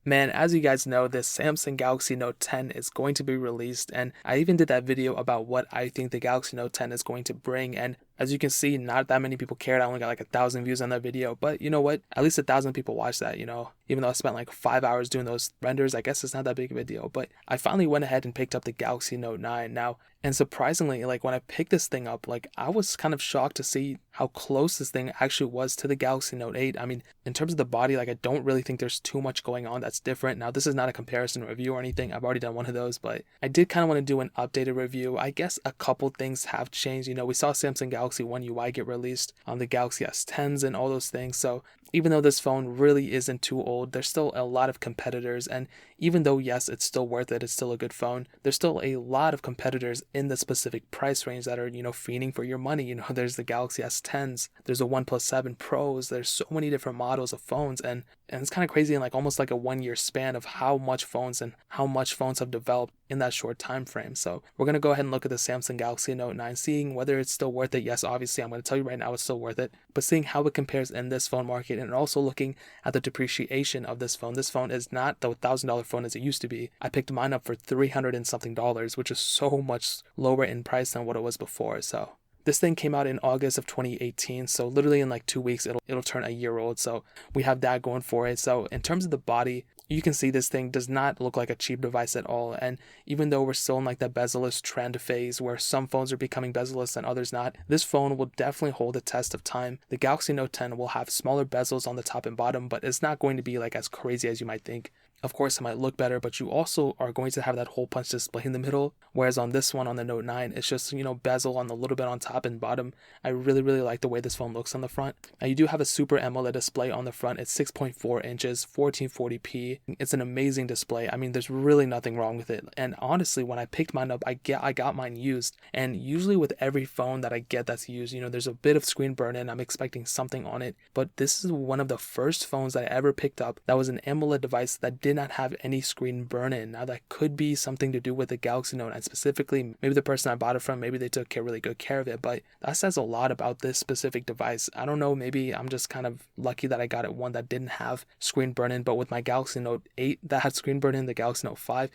Man, as you guys know, this Samsung Galaxy Note 10 is going to be released, and I even did that video about what I think the Galaxy Note 10 is going to bring, and as you can see, not that many people cared. I only got like 1,000 views on that video, but you know what? At least 1,000 people watched that, even though I spent like 5 hours doing those renders, I guess it's not that big of a deal, but I finally went ahead and picked up the Galaxy Note 9 now, and surprisingly, like when I picked this thing up, like I was kind of shocked to see how close this thing actually was to the Galaxy Note 8. I mean, in terms of the body, like I don't really think there's too much going on that's different. Now, this is not a comparison review or anything. I've already done one of those, but I did kind of want to do an updated review. I guess a couple things have changed. We saw Samsung Galaxy One UI get released on the Galaxy S10s and all those things. So even though this phone really isn't too old, there's still a lot of competitors. And even though, yes, it's still worth it, it's still a good phone, there's still a lot of competitors in the specific price range that are, fiending for your money. There's the Galaxy S10s, there's the OnePlus 7 Pros, there's so many different models of phones. And it's kind of crazy in like almost like a 1 year span of how much phones have developed in that short time frame. So we're going to go ahead and look at the Samsung Galaxy Note 9, seeing whether it's still worth it. Yes, obviously, I'm going to tell you right now it's still worth it, but seeing how it compares in this phone market and also looking at the depreciation of this phone. This phone is not the $1,000 phone as it used to be. I picked mine up for $300 and something, which is so much lower in price than what it was before. So this thing came out in August of 2018, so literally in like 2 weeks it'll turn a year old. So we have that going for it. So in terms of the body, you can see this thing does not look like a cheap device at all. And even though we're still in like the bezel-less trend phase where some phones are becoming bezel-less and others not, this phone will definitely hold the test of time. The Galaxy Note 10 will have smaller bezels on the top and bottom, but it's not going to be like as crazy as you might think. Of course, it might look better, but you also are going to have that hole punch display in the middle. Whereas on this one, on the Note 9, it's just, bezel on a little bit on top and bottom. I really, really like the way this phone looks on the front. Now, you do have a Super AMOLED display on the front. It's 6.4 inches, 1440p. It's an amazing display. I mean, there's really nothing wrong with it. And honestly, when I picked mine up, I got mine used. And usually with every phone that I get that's used, there's a bit of screen burn in. I'm expecting something on it. But this is one of the first phones that I ever picked up that was an AMOLED device that did not have any screen burn in. Now, that could be something to do with the Galaxy Note, and specifically maybe the person I bought it from, maybe they took really good care of it, but that says a lot about this specific device. I don't know, maybe I'm just kind of lucky that I got it one that didn't have screen burn in, but with my Galaxy Note 8 that had screen burn in, the Galaxy Note 5,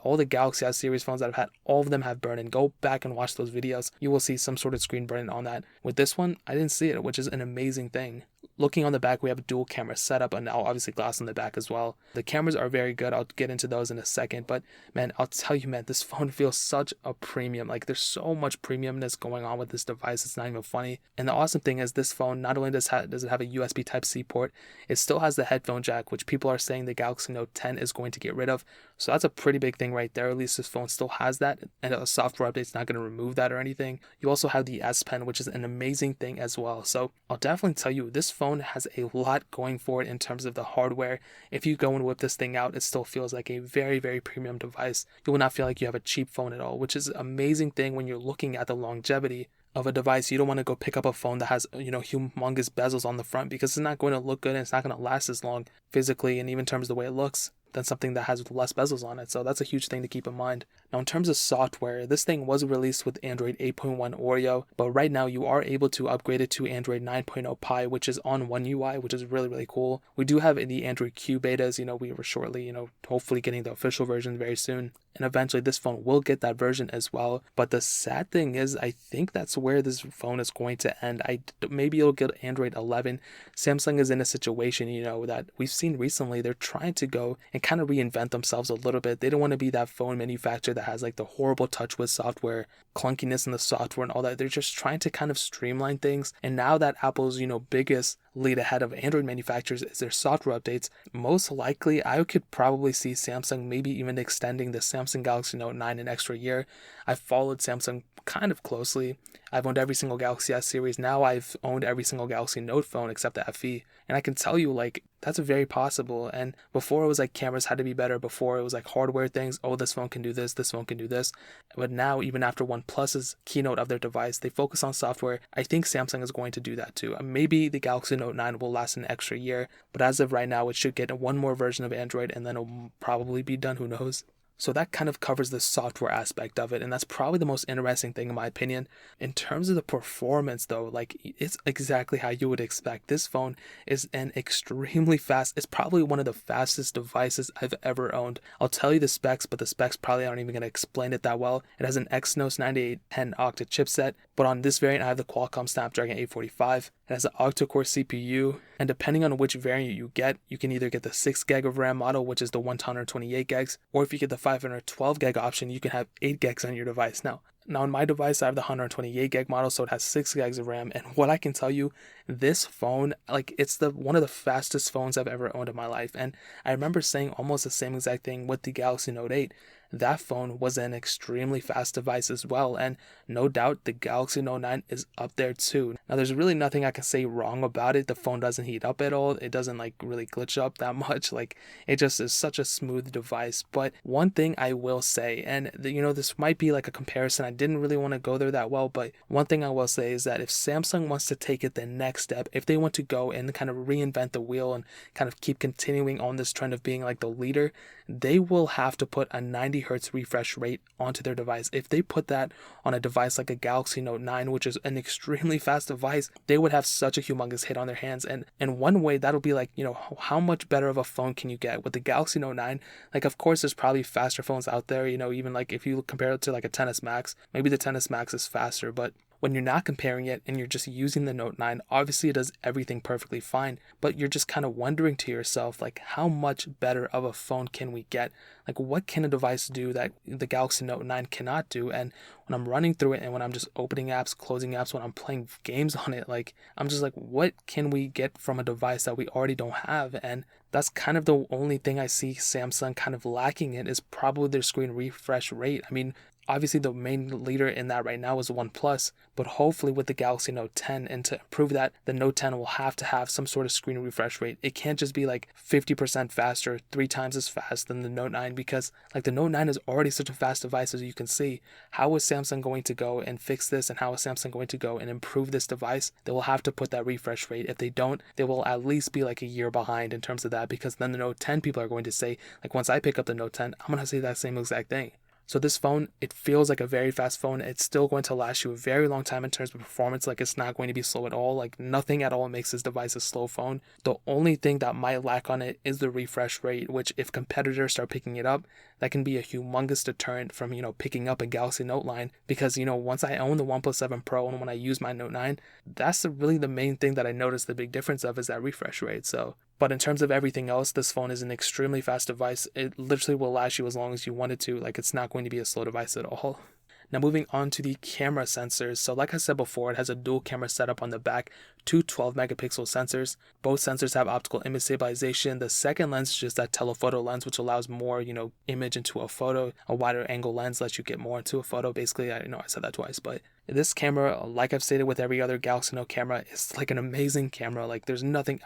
all the Galaxy S series phones that I've had, all of them have burn in. Go back and watch those videos. You will see some sort of screen burn in on that. With this one, I didn't see it, which is an amazing thing. Looking on the back, we have a dual camera setup and now obviously glass on the back as well. The cameras are very good. I'll get into those in a second, but man, I'll tell you, man, this phone feels such a premium. Like there's so much premiumness going on with this device. It's not even funny. And the awesome thing is this phone not only does it have a USB Type-C port, it still has the headphone jack, which people are saying the Galaxy Note 10 is going to get rid of. So that's a pretty big thing right there. At least this phone still has that, and a software update's not going to remove that or anything. You also have the S Pen, which is an amazing thing as well. So I'll definitely tell you, this phone has a lot going for it in terms of the hardware. If you go and whip this thing out, it still feels like a very, very premium device. You will not feel like you have a cheap phone at all, which is an amazing thing when you're looking at the longevity of a device. You don't want to go pick up a phone that has, humongous bezels on the front, because it's not going to look good and it's not going to last as long physically and even in terms of the way it looks than something that has less bezels on it. So that's a huge thing to keep in mind. Now, in terms of software, this thing was released with Android 8.1 Oreo, but right now you are able to upgrade it to Android 9.0 Pie, which is on One UI, which is really, really cool. We do have the Android Q betas. We were shortly, hopefully getting the official version very soon. And eventually this phone will get that version as well. But the sad thing is, I think that's where this phone is going to end. Maybe it'll get Android 11. Samsung is in a situation, that we've seen recently. They're trying to go and kind of reinvent themselves a little bit. They don't want to be that phone manufacturer that has like the horrible touch with software, clunkiness in the software and all that. They're just trying to kind of streamline things. And now that Apple's, biggest lead ahead of Android manufacturers is their software updates, most likely I could probably see Samsung maybe even extending the Samsung Galaxy Note 9 an extra year. I've followed Samsung kind of closely. I've owned every single Galaxy S series. Now I've owned every single Galaxy Note phone except the FE. And I can tell you, like, that's very possible. And before it was like cameras had to be better. Before it was like hardware things. Oh, this phone can do this phone can do this. But now, even after OnePlus's keynote of their device, they focus on software. I think Samsung is going to do that too. Maybe the Galaxy Note 9 will last an extra year. But as of right now, it should get one more version of Android and then it'll probably be done. Who knows? So that kind of covers the software aspect of it, and that's probably the most interesting thing in my opinion. In terms of the performance though, like it's exactly how you would expect. This phone is an extremely fast, it's probably one of the fastest devices I've ever owned. I'll tell you the specs, but the specs probably aren't even going to explain it that well. It has an Exynos 9810 octa chipset, but on this variant I have the Qualcomm Snapdragon 845. It has an octa-core CPU, and depending on which variant you get, you can either get the 6 gig of RAM model, which is the 128 gigs, or if you get the 512 gig option, you can have 8 gigs on your device. Now on my device, I have the 128 gig model, so it has 6 gigs of RAM. And what I can tell you, this phone, like it's one of the fastest phones I've ever owned in my life. And I remember saying almost the same exact thing with the Galaxy Note 8. That phone was an extremely fast device as well, and no doubt the Galaxy Note 9 is up there too. Now there's really nothing I can say wrong about it. The phone doesn't heat up at all. It doesn't like really glitch up that much. Like it just is such a smooth device. But one thing I will say, and this might be like a comparison, I didn't really want to go there that well, but one thing I will say is that if Samsung wants to take it the next step, if they want to go and kind of reinvent the wheel and kind of keep continuing on this trend of being like the leader, they will have to put a 90 hertz refresh rate onto their device. If they put that on a device like a Galaxy Note 9, which is an extremely fast device, they would have such a humongous hit on their hands. And in one way, that'll be like, how much better of a phone can you get with the Galaxy Note 9? Like, of course, there's probably faster phones out there, even like if you compare it to like a XS Max, maybe the XS Max is faster, but when you're not comparing it and you're just using the Note 9, obviously it does everything perfectly fine, but you're just kind of wondering to yourself, like, how much better of a phone can we get? Like, what can a device do that the Galaxy Note 9 cannot do? And when I'm running through it and when I'm just opening apps, closing apps, when I'm playing games on it, like, I'm just like, what can we get from a device that we already don't have? And that's kind of the only thing I see Samsung kind of lacking in, is probably their screen refresh rate. I mean, obviously the main leader in that right now is OnePlus, but hopefully with the Galaxy Note 10, and to improve that, the Note 10 will have to have some sort of screen refresh rate. It can't just be like 50% faster, 3 times as fast than the Note 9, because like the Note 9 is already such a fast device, as you can see. How is Samsung going to go and fix this, and how is Samsung going to go and improve this device? They will have to put that refresh rate. If they don't, they will at least be like a year behind in terms of that, because then the Note 10 people are going to say, like, once I pick up the Note 10, I'm going to say that same exact thing. So this phone, it feels like a very fast phone. It's still going to last you a very long time in terms of performance. Like, it's not going to be slow at all. Like, nothing at all makes this device a slow phone. The only thing that might lack on it is the refresh rate, which if competitors start picking it up, that can be a humongous deterrent from, picking up a Galaxy Note line. Because, once I own the OnePlus 7 Pro and when I use my Note 9, that's really the main thing that I noticed the big difference of, is that refresh rate. But in terms of everything else, this phone is an extremely fast device. It literally will last you as long as you want it to. Like, it's not going to be a slow device at all. Now moving on to the camera sensors. So like I said before, it has a dual camera setup on the back, two 12 megapixel sensors. Both sensors have optical image stabilization. The second lens is just that telephoto lens, which allows more, image into a photo. A wider angle lens lets you get more into a photo. Basically, I know I said that twice, but this camera, like I've stated with every other Galaxy Note camera, is like an amazing camera. Like, there's nothing,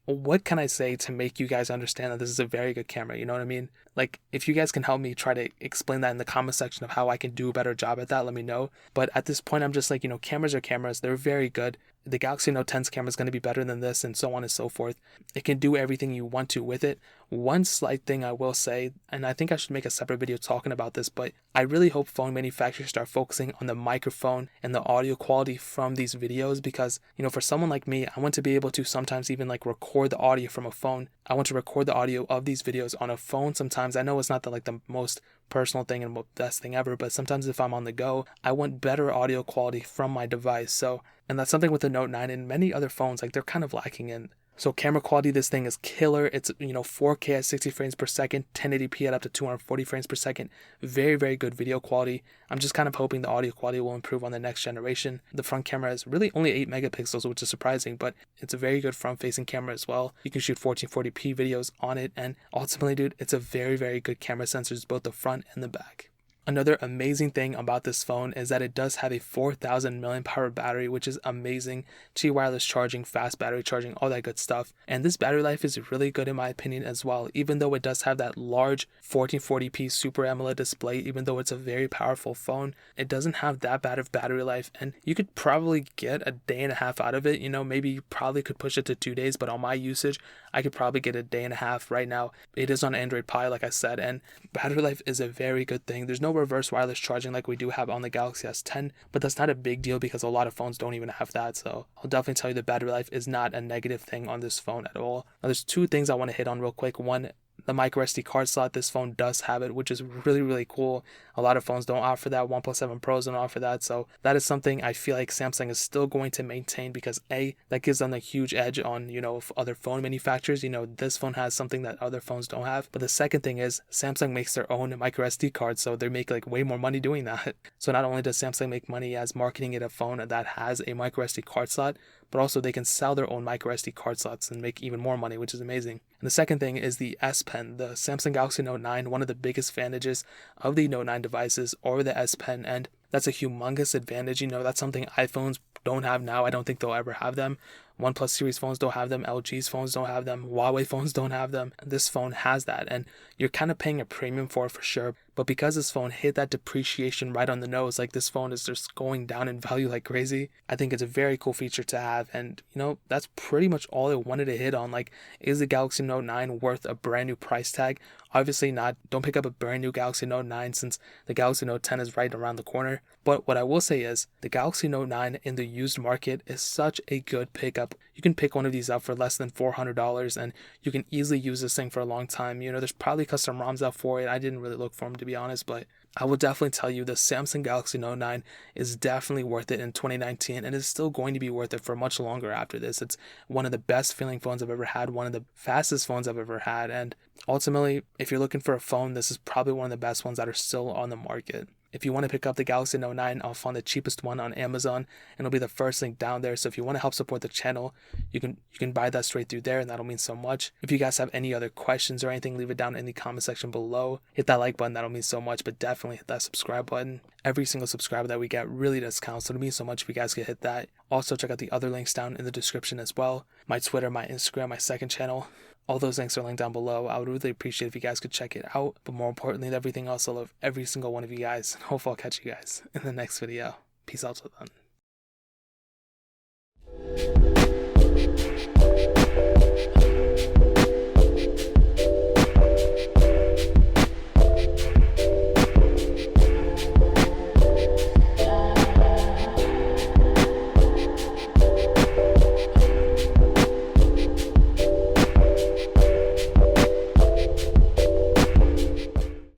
what can I say to make you guys understand that this is a very good camera? You know what I mean? Like, if you guys can help me try to explain that in the comment section of how I can do a better job at that, let me know. But at this point, I'm just like, cameras are cameras. They're very good. The Galaxy Note 10's camera is going to be better than this, and so on and so forth. It can do everything you want to with it. One slight thing I will say, and I think I should make a separate video talking about this, but I really hope phone manufacturers start focusing on the microphone and the audio quality from these videos, because, for someone like me, I want to be able to sometimes even like record the audio from a phone. I want to record the audio of these videos on a phone sometimes. I know it's not the most personal thing and best thing ever, but sometimes if I'm on the go, I want better audio quality from my device. And that's something with the Note 9 and many other phones, like, they're kind of lacking in. So camera quality, this thing is killer. It's, 4K at 60 frames per second, 1080p at up to 240 frames per second. Very, very good video quality. I'm just kind of hoping the audio quality will improve on the next generation. The front camera is really only 8 megapixels, which is surprising, but it's a very good front-facing camera as well. You can shoot 1440p videos on it, and ultimately, dude, it's a very, very good camera sensors, both the front and the back. Another amazing thing about this phone is that it does have a 4,000 mAh battery, which is amazing. Qi wireless charging, fast battery charging, all that good stuff. And this battery life is really good in my opinion as well. Even though it does have that large 1440p Super AMOLED display, even though it's a very powerful phone, it doesn't have that bad of battery life. And you could probably get a day and a half out of it. You know, maybe you probably could push it to 2 days, but on my usage, I could probably get a day and a half right now. It is on Android Pie, like I said, and battery life is a very good thing. There's no reverse wireless charging like we do have on the Galaxy S10, but that's not a big deal because a lot of phones don't even have that. So I'll definitely tell you the battery life is not a negative thing on this phone at all. Now there's two things I want to hit on real quick. One, the micro SD card slot. This phone does have it, which is really, really cool. A lot of phones don't offer that. OnePlus 7 Pros don't offer that. So that is something I feel like Samsung is still going to maintain because A, that gives them a huge edge on, other phone manufacturers. This phone has something that other phones don't have. But the second thing is Samsung makes their own micro SD cards, so they make like way more money doing that. So not only does Samsung make money as marketing it a phone that has a micro SD card slot, but also they can sell their own micro SD card slots and make even more money, which is amazing. And the second thing is the S Pen, the Samsung Galaxy Note 9, one of the biggest advantages of the Note 9 devices or the S Pen, and that's a humongous advantage. That's something iPhones don't have now. I don't think they'll ever have them. OnePlus series phones don't have them. LG's phones don't have them. Huawei phones don't have them. This phone has that, and you're kind of paying a premium for it for sure. But because this phone hit that depreciation right on the nose, like this phone is just going down in value like crazy, I think it's a very cool feature to have. And that's pretty much all I wanted to hit on. Like, is the Galaxy Note 9 worth a brand new price tag? Obviously not. Don't pick up a brand new Galaxy Note 9 since the Galaxy Note 10 is right around the corner. But what I will say is the Galaxy Note 9 in the used market is such a good pickup. You can pick one of these up for less than $400 and you can easily use this thing for a long time. There's probably custom ROMs out for it. I didn't really look for them, to be honest, but I will definitely tell you the Samsung Galaxy Note 9 is definitely worth it in 2019 and is still going to be worth it for much longer after this. It's one of the best feeling phones I've ever had, one of the fastest phones I've ever had, and ultimately, if you're looking for a phone, this is probably one of the best ones that are still on the market. If you want to pick up the Galaxy Note 9, I'll find the cheapest one on Amazon, and it'll be the first link down there. So if you want to help support the channel, you can buy that straight through there, and that'll mean so much. If you guys have any other questions or anything, leave it down in the comment section below. Hit that like button, that'll mean so much, but definitely hit that subscribe button. Every single subscriber that we get really does count, so it'll mean so much if you guys could hit that. Also, check out the other links down in the description as well. My Twitter, my Instagram, my second channel. All those links are linked down below. I would really appreciate if you guys could check it out. But more importantly than everything else, I love every single one of you guys. Hopefully I'll catch you guys in the next video. Peace out till then.